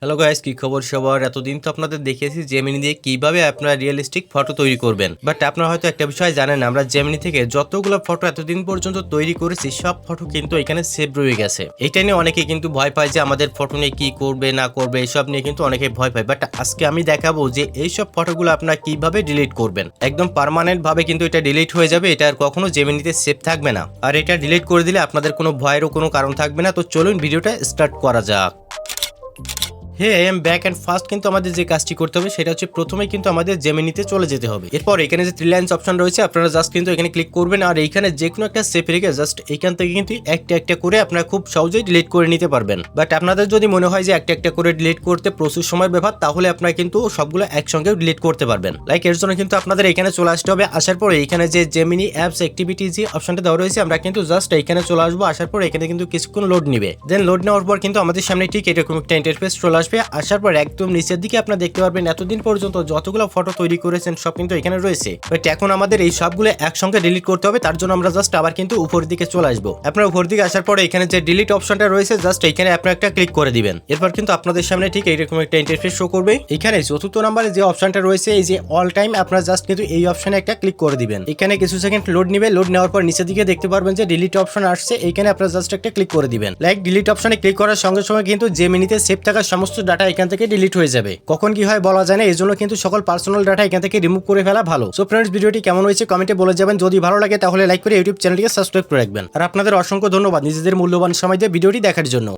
Hello guys, কি খবর সবার? এতদিন তো আপনাদের দেখিয়েছি জেমিনি দিয়ে কিভাবে আপনারা রিয়েলিস্টিক ফটো তৈরি করবেন। বাট আপনারা হয়তো একটা বিষয় জানেন, আমরা জেমিনি থেকে যতগুলো ফটো এতদিন পর্যন্ত তৈরি করেছি সব ফটো কিন্তু এখানে সেভ রয়ে গেছে। এটা নিয়ে অনেকে কিন্তু ভয় পায় যে আমাদের ফটো নিয়ে কি করবে না করবে, এসব নিয়ে কিন্তু অনেকে ভয় পায়। বাট আজকে আমি দেখাবো যে এইসব ফটোগুলো আপনারা কিভাবে ডিলিট করবেন। একদম পার্মানেন্ট ভাবে কিন্তু এটা ডিলিট হয়ে যাবে, এটা আর কখনো জেমিনিতে সেভ থাকবে না। আর এটা ডিলিট করে দিলে আপনাদের কোনো ভয়েরও কোনো কারণ থাকবে না। তো চলুন ভিডিওটা স্টার্ট করা যাক। Hey I am back and first কিন্তু আমাদের যে কাজটি করতে হবে সেটা হচ্ছে প্রথমে কিন্তু আমাদের জেমিনিতে চলে যেতে হবে। এরপর এখানে যে থ্রি লাইন্স অপশন রয়েছে আপনারা জাস্ট কিন্তু এখানে ক্লিক করবেন, আর এইখানে যে কোনো একটা সেভ রেখে জাস্ট এইখান থেকে কিন্তু একটা একটা করে আপনারা খুব সহজেই ডিলিট করে নিতে পারবেন। বাট আপনাদের যদি মনে হয় যে একটা একটা করে ডিলিট করতে প্রচুর সময় ব্যাপার, তাহলে আপনারা কিন্তু সবগুলো একসঙ্গেও ডিলিট করতে পারবেন। লাইক এর জন্য কিন্তু আপনাদের এখানে চলে আসতে হবে। আসার পরে এখানে যে জেমিনি অ্যাপস অ্যাক্টিভিটি যে অপশনটা দেওয়া রয়েছে আমরা কিন্তু জাস্ট এখানে চলে আসবো। আসার পর এখানে কিন্তু কিছুক্ষণ লোড নিবে। দেন লোড নেওয়ার পর কিন্তু আমাদের সামনে ঠিক এরকম একটা ইন্টারফেস চলে আসবে। আসার পর একদম নিচের দিকে আপনারা দেখতে পারবেন এতদিন পর্যন্ত যতগুলো ফটো তৈরি করেছেন সব কিন্তু এখানে রয়েছে। বাট এখন আমাদের এই সবগুলো একসঙ্গে ডিলিট করতে হবে, তার জন্য আমরা জাস্ট আবার কিন্তু উপর দিকে চলে আসবো। আপনারা উপর দিকে আসার পরে এখানে যে ডিলিট অপশনটা রয়েছে জাস্ট এখানে আপনারা একটা ক্লিক করে দিবেন। এরপর কিন্তু আপনাদের সামনে ঠিক এইরকম একটা ইন্টারফেস শো করবে। এখানে চতুর্থ নম্বরে যে অপশনটা রয়েছে এই যে অল টাইম, আপনারা জাস্ট কিন্তু এই অপশনে একটা ক্লিক করে দিবেন। এখানে কিছু সেকেন্ড লোড নিবে। লোড নেওয়ার পর নিচের দিকে দেখতে পারবেন যে ডিলিট অপশন আসছে, এখানে আপনারা জাস্ট একটা ক্লিক করে দিবেন। লাইক ডিলিট অপশনে ক্লিক করার সঙ্গে সঙ্গে কিন্তু জেমিনিতে সেভ থাকা সমস্ত ডাটা এখান থেকে ডিলিট হয়ে যাবে। কখন কি হয় বলা যায় না, এই জন্য কিন্তু সকল পার্সোনাল ডাটা এখান থেকে রিমুভ করে ফেলা ভালো। সো ফ্রেন্ডস, ভিডিওটি কেমন হয়েছে কমেন্টে বলে যাবেন। যদি ভালো লাগে তাহলে লাইক করে ইউটিউব চ্যানেলটিকে সাবস্ক্রাইব করে রাখবেন। আর আপনাদের অসংখ্য ধন্যবাদ নিজেদের মূল্যবান সময় দিয়ে ভিডিওটি দেখার জন্য।